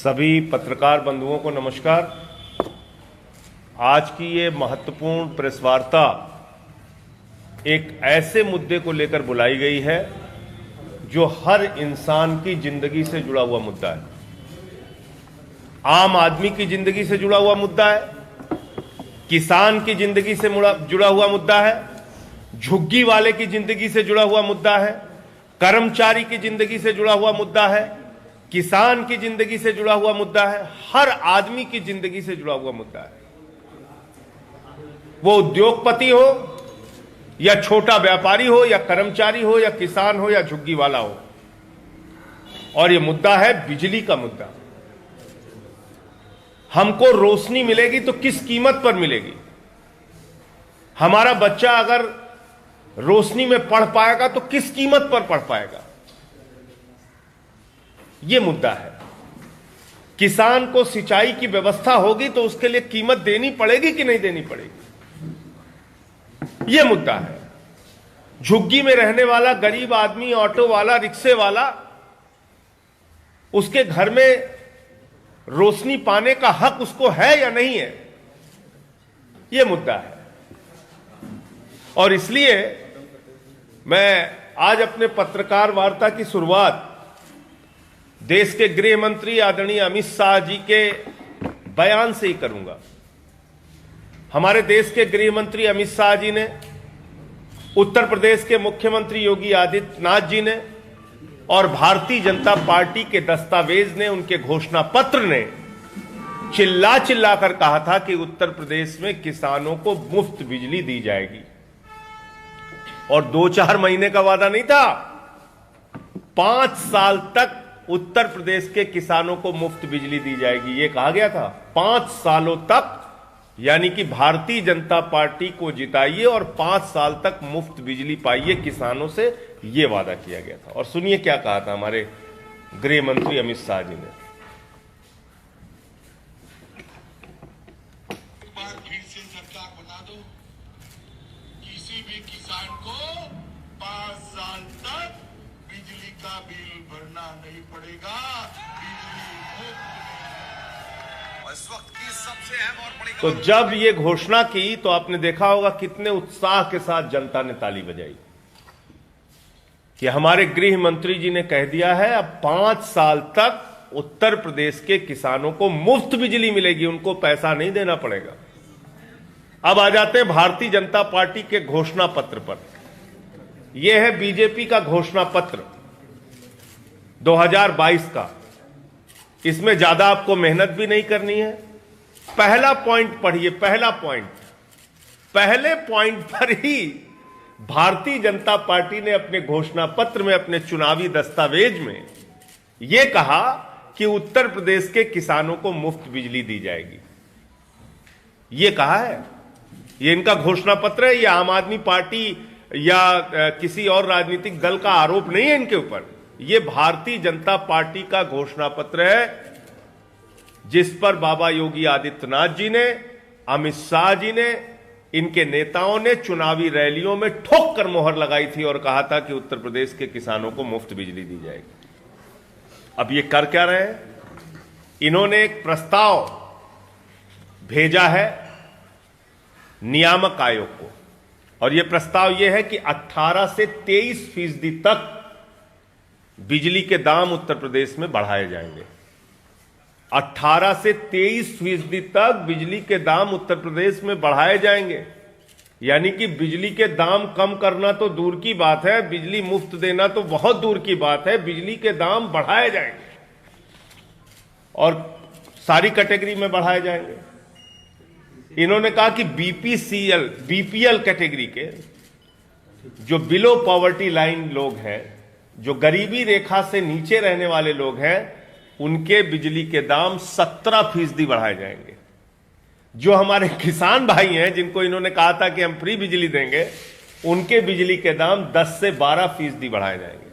सभी पत्रकार बंधुओं को नमस्कार। आज की ये महत्वपूर्ण प्रेस वार्ता एक ऐसे मुद्दे को लेकर बुलाई गई है जो हर इंसान की जिंदगी से जुड़ा हुआ मुद्दा है। आम आदमी की जिंदगी से जुड़ा हुआ मुद्दा है, किसान की जिंदगी से जुड़ा हुआ मुद्दा है, झुग्गी वाले की जिंदगी से जुड़ा हुआ मुद्दा है, कर्मचारी की जिंदगी से जुड़ा हुआ मुद्दा है, किसान की जिंदगी से जुड़ा हुआ मुद्दा है, हर आदमी की जिंदगी से जुड़ा हुआ मुद्दा है। वो उद्योगपति हो या छोटा व्यापारी हो या कर्मचारी हो या किसान हो या झुग्गी वाला हो। और ये मुद्दा है बिजली का मुद्दा। हमको रोशनी मिलेगी तो किस कीमत पर मिलेगी? हमारा बच्चा अगर रोशनी में पढ़ पाएगा तो किस कीमत पर पढ़ पाएगा? यह मुद्दा है। किसान को सिंचाई की व्यवस्था होगी तो उसके लिए कीमत देनी पड़ेगी कि नहीं देनी पड़ेगी? यह मुद्दा है। झुग्गी में रहने वाला गरीब आदमी, ऑटो वाला, रिक्शे वाला, उसके घर में रोशनी पाने का हक उसको है या नहीं है? यह मुद्दा है। और इसलिए मैं आज अपने पत्रकार वार्ता की शुरुआत देश के गृह मंत्री आदरणीय अमित शाह जी के बयान से ही करूंगा। हमारे देश के गृह मंत्री अमित शाह जी ने, उत्तर प्रदेश के मुख्यमंत्री योगी आदित्यनाथ जी ने और भारतीय जनता पार्टी के दस्तावेज ने, उनके घोषणा पत्र ने चिल्ला चिल्ला कर कहा था कि उत्तर प्रदेश में किसानों को मुफ्त बिजली दी जाएगी। और 2-4 महीने का वादा नहीं था, 5 साल तक उत्तर प्रदेश के किसानों को मुफ्त बिजली दी जाएगी, यह कहा गया था। 5 सालों तक, यानी कि भारतीय जनता पार्टी को जिताइए और 5 साल तक मुफ्त बिजली पाइए किसानों से, यह वादा किया गया था। और सुनिए क्या कहा था हमारे गृह मंत्री अमित शाह जी ने। फिर से सरकार बना दो, किसी भी किसान को 5 साल तक बिजली का बिल भरना नहीं पड़ेगा। इस वक्त की सबसे अहम और बड़ी तो जब ये घोषणा की तो आपने देखा होगा कितने उत्साह के साथ जनता ने ताली बजाई कि हमारे गृह मंत्री जी ने कह दिया है अब 5 साल तक उत्तर प्रदेश के किसानों को मुफ्त बिजली मिलेगी, उनको पैसा नहीं देना पड़ेगा। अब आ जाते हैं भारतीय जनता पार्टी के घोषणा पत्र पर। यह है बीजेपी का घोषणा पत्र 2022 का। इसमें ज्यादा आपको मेहनत भी नहीं करनी है। पहला पॉइंट पढ़िए, पहला पॉइंट। पहले पॉइंट पर ही भारतीय जनता पार्टी ने अपने घोषणा पत्र में, अपने चुनावी दस्तावेज में यह कहा कि उत्तर प्रदेश के किसानों को मुफ्त बिजली दी जाएगी। यह कहा है, यह इनका घोषणा पत्र है। यह आम आदमी पार्टी या किसी और राजनीतिक दल का आरोप नहीं है इनके ऊपर। यह भारतीय जनता पार्टी का घोषणा पत्र है जिस पर बाबा योगी आदित्यनाथ जी ने, अमित शाह जी ने, इनके नेताओं ने चुनावी रैलियों में ठोक कर मोहर लगाई थी और कहा था कि उत्तर प्रदेश के किसानों को मुफ्त बिजली दी जाएगी। अब ये कर क्या रहे हैं? इन्होंने एक प्रस्ताव भेजा है नियामक आयोग को, और यह प्रस्ताव यह है कि 18 से 23% तक बिजली के दाम उत्तर प्रदेश में बढ़ाए जाएंगे। 18 से 23% तक बिजली के दाम उत्तर प्रदेश में बढ़ाए जाएंगे। यानी कि बिजली के दाम कम करना तो दूर की बात है, बिजली मुफ्त देना तो बहुत दूर की बात है, बिजली के दाम बढ़ाए जाएंगे और सारी कैटेगरी में बढ़ाए जाएंगे। इन्होंने कहा कि बीपीएल कैटेगरी के जो बिलो पॉवर्टी लाइन लोग हैं, जो गरीबी रेखा से नीचे रहने वाले लोग हैं, उनके बिजली के दाम 17% बढ़ाए जाएंगे। जो हमारे किसान भाई हैं, जिनको इन्होंने कहा था कि हम फ्री बिजली देंगे, उनके बिजली के दाम 10 से 12% बढ़ाए जाएंगे।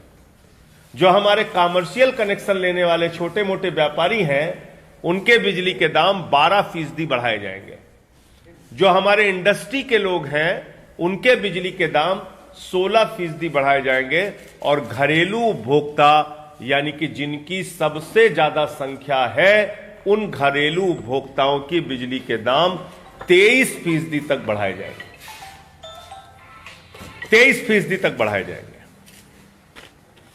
जो हमारे कमर्शियल कनेक्शन लेने वाले छोटे मोटे व्यापारी हैं, उनके बिजली के दाम 12% बढ़ाए जाएंगे। जो हमारे इंडस्ट्री के लोग हैं, उनके बिजली के दाम 16% बढ़ाए जाएंगे। और घरेलू उपभोक्ता यानी कि जिनकी सबसे ज्यादा संख्या है, उन घरेलू उपभोक्ताओं की बिजली के दाम 23% तक बढ़ाए जाएंगे। 23% तक बढ़ाए जाएंगे।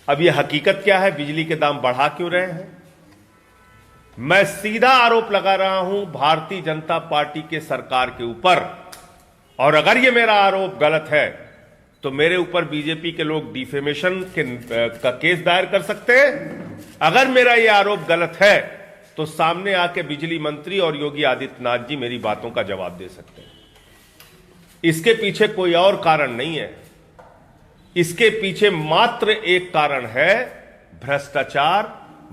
अब यह हकीकत क्या है, बिजली के दाम बढ़ा क्यों रहे हैं? मैं सीधा आरोप लगा रहा हूं भारतीय जनता पार्टी के सरकार के ऊपर, और अगर यह मेरा आरोप गलत है तो मेरे ऊपर बीजेपी के लोग डिफेमेशन का केस दायर कर सकते हैं। अगर मेरा यह आरोप गलत है तो सामने आके बिजली मंत्री और योगी आदित्यनाथ जी मेरी बातों का जवाब दे सकते हैं। इसके पीछे कोई और कारण नहीं है, इसके पीछे मात्र एक कारण है, भ्रष्टाचार,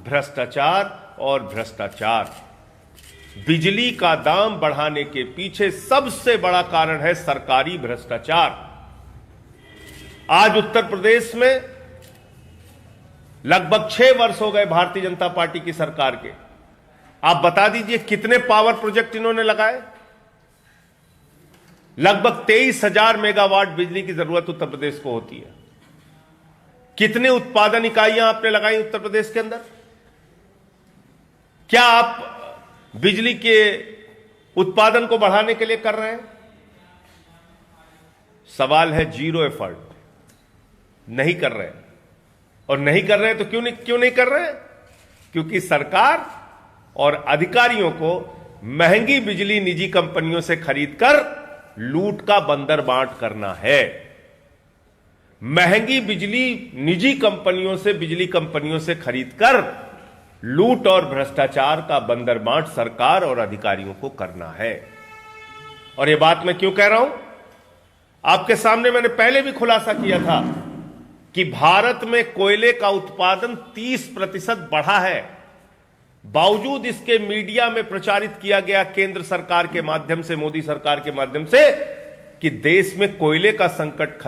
भ्रष्टाचार और भ्रष्टाचार। बिजली का दाम बढ़ाने के पीछे सबसे बड़ा कारण है सरकारी भ्रष्टाचार। आज उत्तर प्रदेश में लगभग 6 वर्ष हो गए भारतीय जनता पार्टी की सरकार के। आप बता दीजिए कितने पावर प्रोजेक्ट इन्होंने लगाए? लगभग 23,000 मेगावाट बिजली की जरूरत उत्तर प्रदेश को होती है। कितने उत्पादन इकाइयां आपने लगाई उत्तर प्रदेश के अंदर? क्या आप बिजली के उत्पादन को बढ़ाने के लिए कर रहे हैं? सवाल है जीरो एफर्ट। नहीं कर रहे हैं, और नहीं कर रहे हैं तो क्यों नहीं कर रहे हैं? क्योंकि सरकार और अधिकारियों को महंगी बिजली निजी कंपनियों से खरीदकर लूट का बंदर बांट करना है। महंगी बिजली निजी कंपनियों से, बिजली कंपनियों से खरीदकर लूट और भ्रष्टाचार का बंदर बांट सरकार और अधिकारियों को करना है। और यह बात मैं क्यों कह रहा हूं? आपके सामने मैंने पहले भी खुलासा किया था कि भारत में कोयले का उत्पादन 30% बढ़ा है। बावजूद इसके मीडिया में प्रचारित किया गया केंद्र सरकार के माध्यम से, मोदी सरकार के माध्यम से, कि देश में कोयले का संकट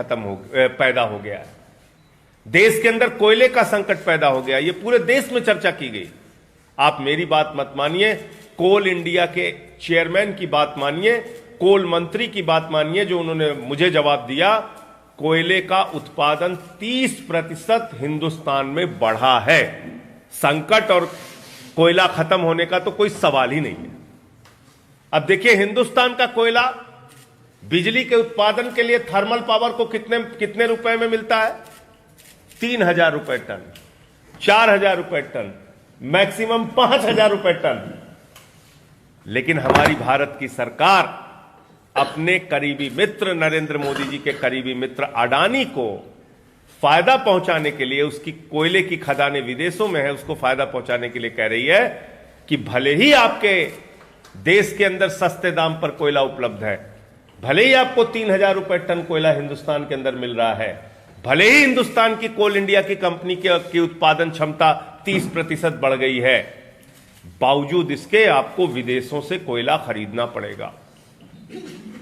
पैदा हो गया है। देश के अंदर कोयले का संकट पैदा हो गया, यह पूरे देश में चर्चा की गई। आप मेरी बात मत मानिए, कोल इंडिया के चेयरमैन की बात मानिए, कोल मंत्री की बात मानिए, जो उन्होंने मुझे जवाब दिया। कोयले का उत्पादन 30% हिंदुस्तान में बढ़ा है। संकट और कोयला खत्म होने का तो कोई सवाल ही नहीं है। अब देखिए, हिंदुस्तान का कोयला बिजली के उत्पादन के लिए थर्मल पावर को कितने रुपए में मिलता है? 3,000 रुपए टन, 4,000 रुपए टन, मैक्सिमम 5,000 रुपए टन। लेकिन हमारी भारत की सरकार अपने करीबी मित्र, नरेंद्र मोदी जी के करीबी मित्र अडानी को फायदा पहुंचाने के लिए, उसकी कोयले की खदानें विदेशों में है, उसको फायदा पहुंचाने के लिए कह रही है कि भले ही आपके देश के अंदर सस्ते दाम पर कोयला उपलब्ध है, भले ही आपको 3,000 रुपए टन कोयला हिंदुस्तान के अंदर मिल रहा है, भले ही हिंदुस्तान की कोल इंडिया की कंपनी की उत्पादन क्षमता 30% बढ़ गई है, बावजूद इसके आपको विदेशों से कोयला खरीदना पड़ेगा।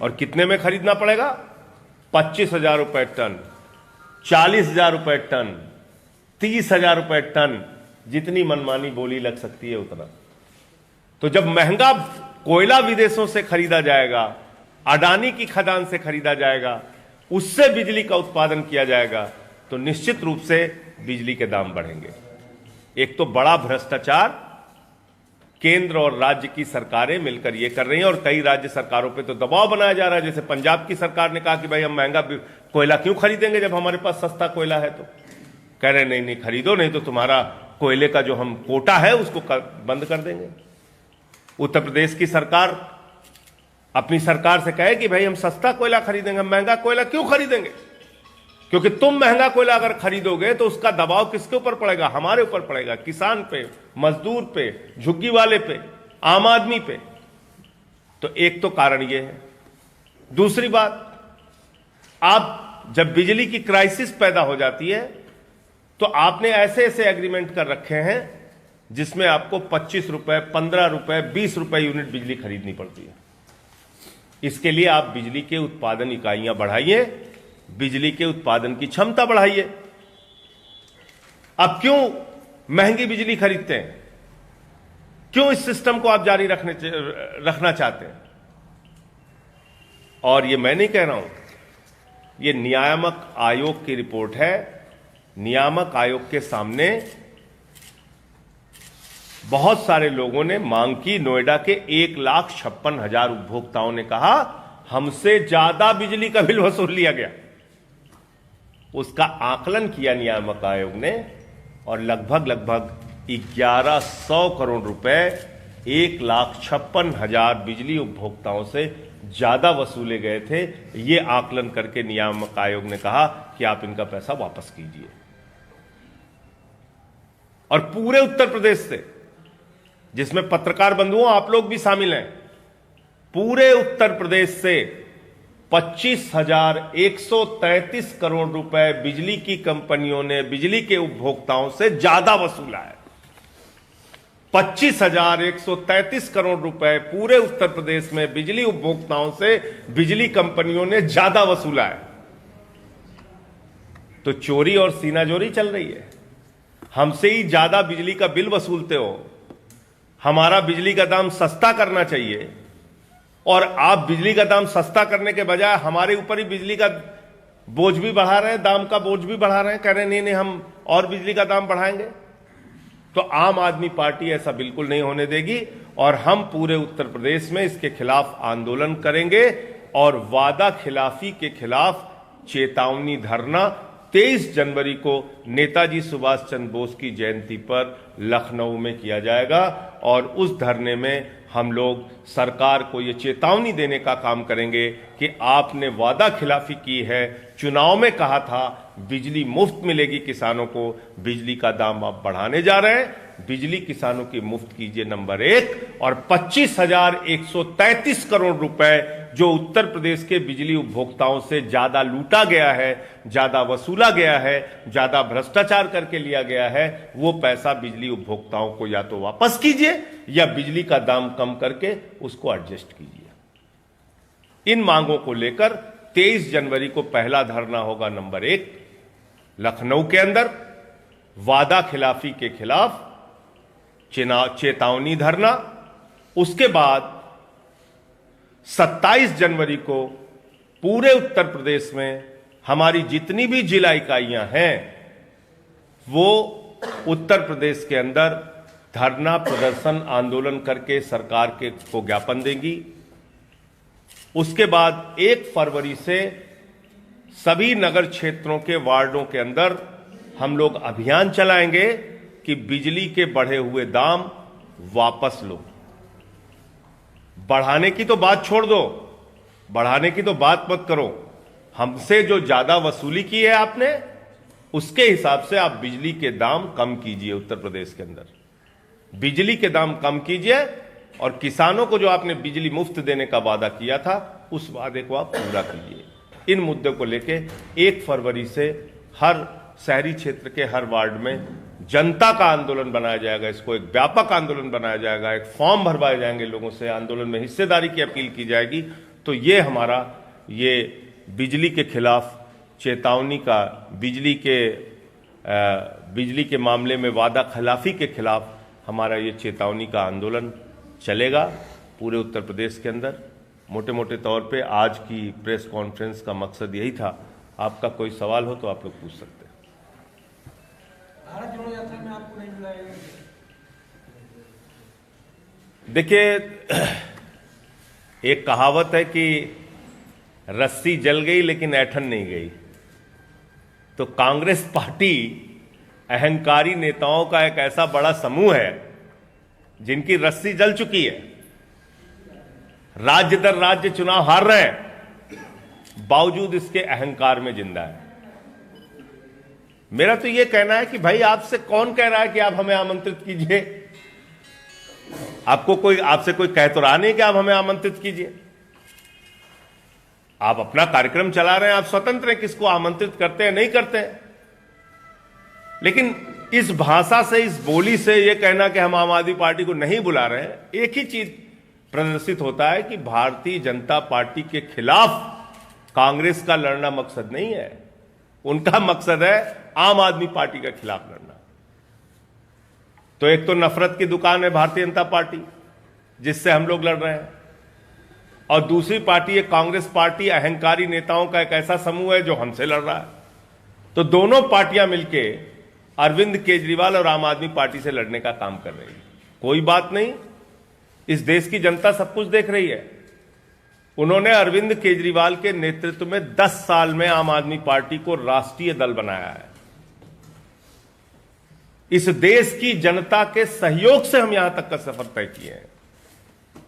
और कितने में खरीदना पड़ेगा? 25,000 रुपए टन, 40,000 रुपए टन, 30,000 रुपए टन, जितनी मनमानी बोली लग सकती है उतना। तो जब महंगा कोयला विदेशों से खरीदा जाएगा, अडानी की खदान से खरीदा जाएगा, उससे बिजली का उत्पादन किया जाएगा, तो निश्चित रूप से बिजली के दाम बढ़ेंगे। एक तो बड़ा भ्रष्टाचार केंद्र और राज्य की सरकारें मिलकर यह कर रही हैं, और कई राज्य सरकारों पे तो दबाव बनाया जा रहा है। जैसे पंजाब की सरकार ने कहा कि भाई हम महंगा कोयला क्यों खरीदेंगे जब हमारे पास सस्ता कोयला है। तो कह रहे नहीं खरीदो, नहीं तो तुम्हारा कोयले का जो हम कोटा है उसको बंद कर देंगे। उत्तर प्रदेश की सरकार अपनी सरकार से कहे कि भाई हम सस्ता कोयला खरीदेंगे, हम महंगा कोयला क्यों खरीदेंगे? क्योंकि तुम महंगा कोयला अगर खरीदोगे तो उसका दबाव किसके ऊपर पड़ेगा? हमारे ऊपर पड़ेगा, किसान पे, मजदूर पे, झुग्गी वाले पे, आम आदमी पे। तो एक तो कारण यह है। दूसरी बात, आप जब बिजली की क्राइसिस पैदा हो जाती है तो आपने ऐसे ऐसे एग्रीमेंट कर रखे हैं जिसमें आपको 25 रुपए, 15 रुपए, 20 रुपए यूनिट बिजली खरीदनी पड़ती है। इसके लिए आप बिजली के उत्पादन इकाइयां बढ़ाइए, बिजली के उत्पादन की क्षमता बढ़ाइए। अब क्यों महंगी बिजली खरीदते हैं? क्यों इस सिस्टम को आप जारी रखना चाहते हैं? और ये मैं नहीं कह रहा हूं, ये नियामक आयोग की रिपोर्ट है। नियामक आयोग के सामने बहुत सारे लोगों ने मांग की। नोएडा के 1,56,000 उपभोक्ताओं ने कहा हमसे ज्यादा बिजली का बिल वसूल लिया गया। उसका आकलन किया नियामक आयोग ने और लगभग 1100 करोड़ रुपए 1,56,000 बिजली उपभोक्ताओं से ज्यादा वसूले गए थे। यह आकलन करके नियामक आयोग ने कहा कि आप इनका पैसा वापस कीजिए। और पूरे उत्तर प्रदेश से, जिसमें पत्रकार बंधुओं आप लोग भी शामिल हैं, पूरे उत्तर प्रदेश से 25,133 करोड़ रुपए बिजली की कंपनियों ने बिजली के उपभोक्ताओं से ज्यादा वसूला है। 25,133 करोड़ रुपए पूरे उत्तर प्रदेश में बिजली उपभोक्ताओं से बिजली कंपनियों ने ज्यादा वसूला है। तो चोरी और सीनाजोरी चल रही है। हमसे ही ज्यादा बिजली का बिल वसूलते हो। हमारा बिजली का दाम सस्ता करना चाहिए और आप बिजली का दाम सस्ता करने के बजाय हमारे ऊपर ही बिजली का बोझ भी बढ़ा रहे हैं, दाम का बोझ भी बढ़ा रहे हैं, कह रहे हैं नहीं हम और बिजली का दाम बढ़ाएंगे। तो आम आदमी पार्टी ऐसा बिल्कुल नहीं होने देगी और हम पूरे उत्तर प्रदेश में इसके खिलाफ आंदोलन करेंगे और वादा खिलाफी के खिलाफ चेतावनी धरना 23 जनवरी को नेताजी सुभाष चंद्र बोस की जयंती पर लखनऊ में किया जाएगा। और उस धरने में हम लोग सरकार को यह चेतावनी देने का काम करेंगे कि आपने वादा खिलाफी की है। चुनाव में कहा था बिजली मुफ्त मिलेगी किसानों को, बिजली का दाम आप बढ़ाने जा रहे हैं। बिजली किसानों की मुफ्त कीजिए नंबर 1, और 25,133 करोड़ रुपए जो उत्तर प्रदेश के बिजली उपभोक्ताओं से ज्यादा लूटा गया है, ज्यादा वसूला गया है, ज्यादा भ्रष्टाचार करके लिया गया है, वो पैसा बिजली उपभोक्ताओं को या तो वापस कीजिए या बिजली का दाम कम करके उसको एडजस्ट कीजिए। इन मांगों को लेकर 23 जनवरी को पहला धरना होगा नंबर 1 लखनऊ के अंदर, वादा खिलाफी के खिलाफ चेतावनी धरना। उसके बाद 27 जनवरी को पूरे उत्तर प्रदेश में हमारी जितनी भी जिला इकाइयां हैं वो उत्तर प्रदेश के अंदर धरना प्रदर्शन आंदोलन करके सरकार को ज्ञापन देंगी। उसके बाद 1 फरवरी से सभी नगर क्षेत्रों के वार्डों के अंदर हम लोग अभियान चलाएंगे कि बिजली के बढ़े हुए दाम वापस लो। बढ़ाने की तो बात छोड़ दो, बढ़ाने की तो बात मत करो। हमसे जो ज्यादा वसूली की है आपने, उसके हिसाब से आप बिजली के दाम कम कीजिए। उत्तर प्रदेश के अंदर बिजली के दाम कम कीजिए और किसानों को जो आपने बिजली मुफ्त देने का वादा किया था उस वादे को आप पूरा कीजिए। इन मुद्दों को लेके 1 फरवरी से हर शहरी क्षेत्र के हर वार्ड में जनता का आंदोलन बनाया जाएगा। इसको एक व्यापक आंदोलन बनाया जाएगा, एक फॉर्म भरवाए जाएंगे, लोगों से आंदोलन में हिस्सेदारी की अपील की जाएगी। तो ये हमारा बिजली के खिलाफ चेतावनी का, बिजली के मामले में वादा खिलाफी के खिलाफ हमारा ये चेतावनी का आंदोलन चलेगा पूरे उत्तर प्रदेश के अंदर। मोटे मोटे तौर पे आज की प्रेस कॉन्फ्रेंस का मकसद यही था। आपका कोई सवाल हो तो आप लोग पूछ सकते हैं। भारत जोड़ो यात्रा में आपको नहीं बुलाया गया? देखिए, एक कहावत है कि रस्सी जल गई लेकिन ऐठन नहीं गई। तो कांग्रेस पार्टी अहंकारी नेताओं का एक ऐसा बड़ा समूह है जिनकी रस्सी जल चुकी है। राज्य दर राज्य चुनाव हार रहे हैं, बावजूद इसके अहंकार में जिंदा है। मेरा तो यह कहना है कि भाई आपसे कौन कह रहा है कि आप हमें आमंत्रित कीजिए? आपसे कोई कह तो रहा नहीं कि आप हमें आमंत्रित कीजिए। आप अपना कार्यक्रम चला रहे हैं, आप स्वतंत्र हैं किसको आमंत्रित करते हैं नहीं करते हैं। लेकिन इस भाषा से, इस बोली से यह कहना कि हम आम आदमी पार्टी को नहीं बुला रहे हैं, एक ही चीज प्रदर्शित होता है कि भारतीय जनता पार्टी के खिलाफ कांग्रेस का लड़ना मकसद नहीं है। उनका मकसद है आम आदमी पार्टी के खिलाफ लड़ना। तो एक तो नफरत की दुकान है भारतीय जनता पार्टी, जिससे हम लोग लड़ रहे हैं, और दूसरी पार्टी है कांग्रेस पार्टी, अहंकारी नेताओं का एक ऐसा समूह है जो हमसे लड़ रहा है। तो दोनों पार्टियां मिलकर अरविंद केजरीवाल और आम आदमी पार्टी से लड़ने का काम कर रही है। कोई बात नहीं, इस देश की जनता सब कुछ देख रही है। उन्होंने अरविंद केजरीवाल के नेतृत्व में 10 साल में आम आदमी पार्टी को राष्ट्रीय दल बनाया है। इस देश की जनता के सहयोग से हम यहां तक का सफर तय किए हैं।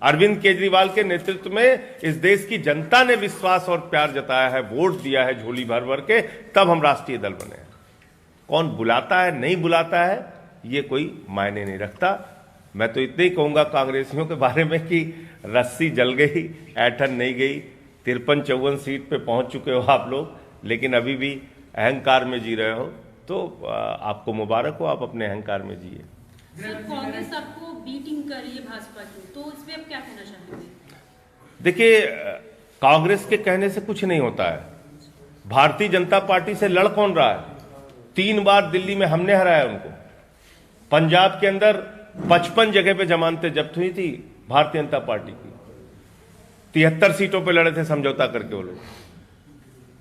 अरविंद केजरीवाल के नेतृत्व में इस देश की जनता ने विश्वास और प्यार जताया है, वोट दिया है झोली भर भर के, तब हम राष्ट्रीय दल बने हैं। कौन बुलाता है नहीं बुलाता है ये कोई मायने नहीं रखता। मैं तो इतना ही कहूंगा कांग्रेसियों के बारे में कि रस्सी जल गई, ऐठन नहीं गई। 53-54 सीट पे पहुंच चुके हो आप लोग, लेकिन अभी भी अहंकार में जी रहे हो, तो आपको मुबारक हो, आप अपने अहंकार में जिए। सर, कांग्रेस आपको बीटिंग कर रही है भाजपा की, तो इस पे आप क्या कहना चाहेंगे? देखिए, कांग्रेस के कहने से कुछ नहीं होता है। भारतीय जनता पार्टी से लड़ कौन रहा है? 3 बार दिल्ली में हमने हराया उनको। पंजाब के अंदर 55 जगह पे जमानतें जब्त हुई थी भारतीय जनता पार्टी की। 73 सीटों पे लड़े थे समझौता करके वो लोग।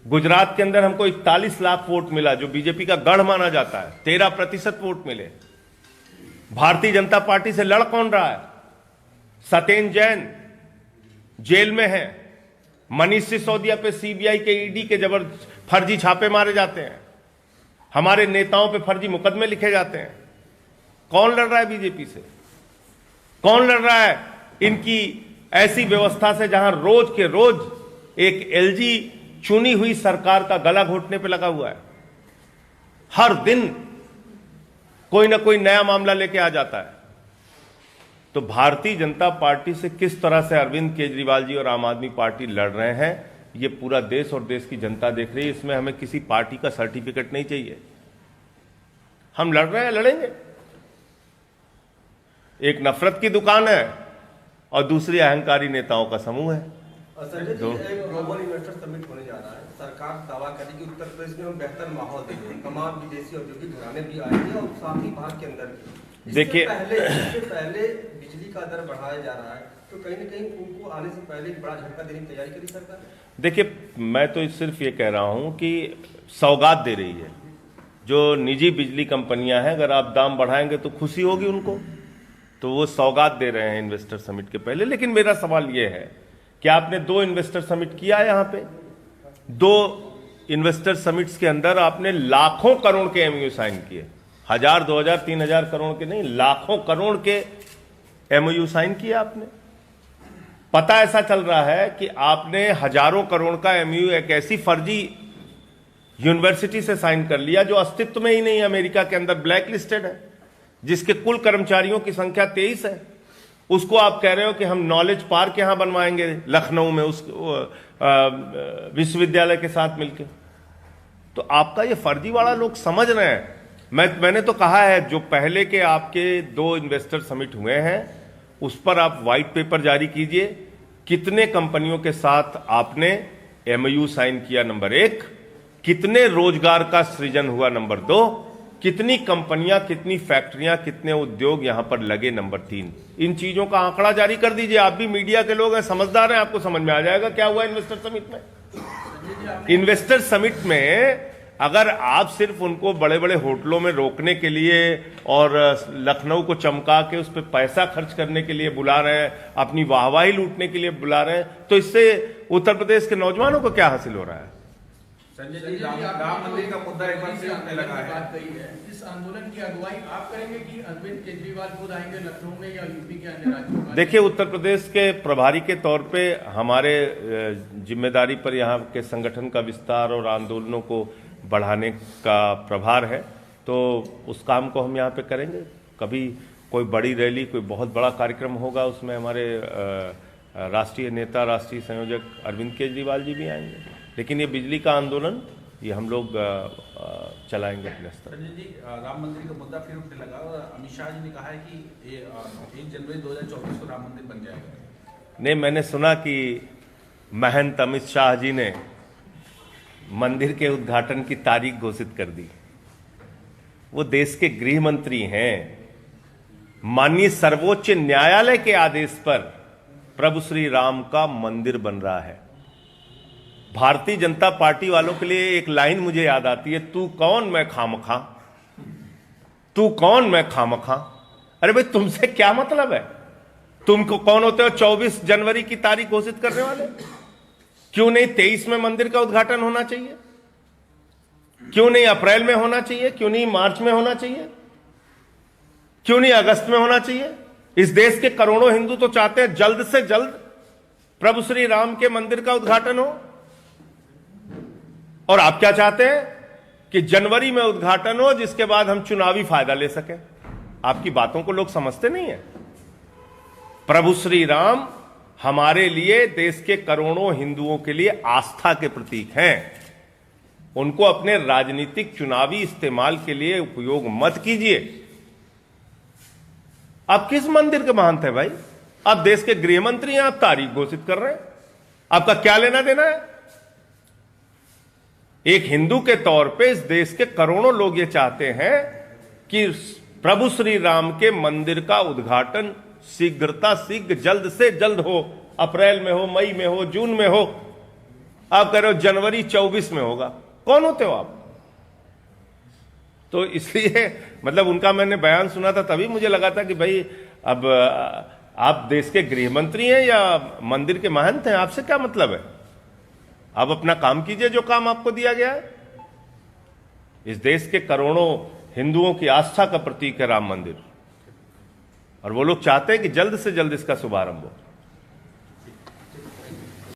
गुजरात के अंदर हमको 41 लाख वोट मिला, जो बीजेपी का गढ़ माना जाता है। 13% वोट मिले। भारतीय जनता पार्टी से लड़ कौन रहा है? सत्येंद्र जैन जेल में है। मनीष सिसोदिया पे सीबीआई के ईडी के फर्जी छापे मारे जाते हैं। हमारे नेताओं पे फर्जी मुकदमे लिखे जाते हैं। कौन लड़ रहा है बीजेपी से? कौन लड़ रहा है इनकी ऐसी व्यवस्था से जहां रोज के रोज एक एलजी चुनी हुई सरकार का गला घोटने पे लगा हुआ है? हर दिन कोई ना कोई नया मामला लेके आ जाता है। तो भारतीय जनता पार्टी से किस तरह से अरविंद केजरीवाल जी और आम आदमी पार्टी लड़ रहे हैं, ये पूरा देश और देश की जनता देख रही है। इसमें हमें किसी पार्टी का सर्टिफिकेट नहीं चाहिए। हम लड़ रहे हैं, लड़ेंगे। एक नफरत की दुकान है और दूसरी अहंकारी नेताओं का समूह है। संजय जी, एक ग्लोबल इन्वेस्टर समिट होने जा रहा है। सरकार दावा करेगी कि उत्तर प्रदेश में हम बेहतर माहौल देंगे, तमाम विदेशी औद्योगिक घराने भी आएंगे और साथ ही भारत के अंदर भी। देखिए, इससे पहले बिजली का दर बढ़ाया जा रहा है, तो कहीं न कहीं उनको आने से पहले एक बड़ा झटका देने की तैयारी करी सरकार। देखिए, मैं तो सिर्फ ये कह रहा हूं कि सौगात दे रही है। जो निजी बिजली कंपनियां हैं, अगर आप दाम बढ़ाएंगे तो खुशी होगी उनको, तो वो सौगात दे रहे हैं इन्वेस्टर समिट के पहले। लेकिन मेरा सवाल ये है कि आपने 2 इन्वेस्टर समिट किया यहां पे। 2 इन्वेस्टर समिट्स के अंदर आपने लाखों करोड़ के एमओयू साइन किए। 1000, 2000, 3000 करोड़ के नहीं, लाखों करोड़ के एमओयू साइन किए आपने। पता ऐसा चल रहा है कि आपने हजारों करोड़ का एमओयू एक ऐसी फर्जी यूनिवर्सिटी से साइन कर लिया जो अस्तित्व में ही नहीं है, अमेरिका के अंदर ब्लैक लिस्टेड है, जिसके कुल कर्मचारियों की संख्या 23 है। उसको आप कह रहे हो कि हम नॉलेज पार्क यहां बनवाएंगे लखनऊ में, उस विश्वविद्यालय के साथ मिलकर। तो आपका ये फर्जीवाड़ा लोग समझ रहे हैं। मैंने तो कहा है, जो पहले के आपके 2 इन्वेस्टर समिट हुए हैं उस पर आप व्हाइट पेपर जारी कीजिए। कितने कंपनियों के साथ आपने एमओयू साइन किया, नंबर 1। कितने रोजगार का सृजन हुआ, नंबर 2। कितनी कंपनियां, कितनी फैक्ट्रियां, कितने उद्योग यहां पर लगे, नंबर 3। इन चीजों का आंकड़ा जारी कर दीजिए। आप भी मीडिया के लोग हैं, समझदार हैं, आपको समझ में आ जाएगा क्या हुआ इन्वेस्टर समिट में। इन्वेस्टर समिट में अगर आप सिर्फ उनको बड़े बड़े होटलों में रोकने के लिए और लखनऊ को चमका के उस पर पैसा खर्च करने के लिए बुला रहे हैं, अपनी वाहवाही लूटने के लिए बुला रहे हैं, तो इससे उत्तर प्रदेश के नौजवानों को क्या हासिल हो रहा है? संजय जी, राम मंदिर का मुद्दा एक बार फिर उठने लगा है। इस आंदोलन की अगुवाई आप करेंगे कि अरविंद केजरीवाल खुद आएंगे लखनऊ में या यूपी के अन्य राज्यों में? देखिए, उत्तर प्रदेश के प्रभारी के तौर पे हमारे जिम्मेदारी पर यहाँ के संगठन का विस्तार और आंदोलनों को बढ़ाने का प्रभार है, तो उस काम को हम यहाँ पे करेंगे। कभी कोई बड़ी रैली, कोई बहुत बड़ा कार्यक्रम होगा, उसमें हमारे राष्ट्रीय नेता, राष्ट्रीय संयोजक अरविंद केजरीवाल जी भी आएंगे। लेकिन ये बिजली का आंदोलन ये हम लोग चलाएंगे अपने स्तर। संजय जी, राम मंदिर का मुद्दा फिर उठने लगा और अमित शाह जी ने कहा है कि ये 1 जनवरी 2024 को राम मंदिर बन जाएगा। नहीं, मैंने सुना कि महंत अमित शाह जी ने मंदिर के उद्घाटन की तारीख घोषित कर दी। वो देश के गृह मंत्री हैं। माननीय सर्वोच्च न्यायालय के आदेश पर प्रभु श्री राम का मंदिर बन रहा है। भारतीय जनता पार्टी वालों के लिए एक लाइन मुझे याद आती है, तू कौन मैं खामखा, तू कौन मैं खामखा। अरे भाई तुमसे क्या मतलब है? तुम कौन होते हो 24 जनवरी की तारीख घोषित करने वाले? क्यों नहीं 23 में मंदिर का उद्घाटन होना चाहिए? क्यों नहीं अप्रैल में होना चाहिए? क्यों नहीं मार्च में होना चाहिए? क्यों नहीं अगस्त में होना चाहिए? इस देश के करोड़ों हिंदू तो चाहते हैं जल्द से जल्द प्रभु श्री राम के मंदिर का उद्घाटन हो। और आप क्या चाहते हैं कि जनवरी में उद्घाटन हो, जिसके बाद हम चुनावी फायदा ले सकें। आपकी बातों को लोग समझते नहीं है। प्रभु श्री राम हमारे लिए, देश के करोड़ों हिंदुओं के लिए आस्था के प्रतीक हैं। उनको अपने राजनीतिक चुनावी इस्तेमाल के लिए उपयोग मत कीजिए। आप किस मंदिर के महंत हैं भाई? आप देश के गृह मंत्री हैं, आप तारीख घोषित कर रहे हैं। आपका क्या लेना देना है? एक हिंदू के तौर पे इस देश के करोड़ों लोग ये चाहते हैं कि प्रभु श्री राम के मंदिर का उद्घाटन शीघ्र जल्द से जल्द हो। अप्रैल में हो, मई में हो, जून में हो। आप कह रहे हो जनवरी 24 में होगा। कौन होते हो आप? तो इसलिए मतलब उनका मैंने बयान सुना था, तभी मुझे लगा था कि भाई अब आप देश के गृह मंत्री हैं या मंदिर के महंत हैं? आपसे क्या मतलब है? आप अपना काम कीजिए जो काम आपको दिया गया है। इस देश के करोड़ों हिंदुओं की आस्था का प्रतीक है राम मंदिर, और वो लोग चाहते हैं कि जल्द से जल्द इसका शुभारंभ हो।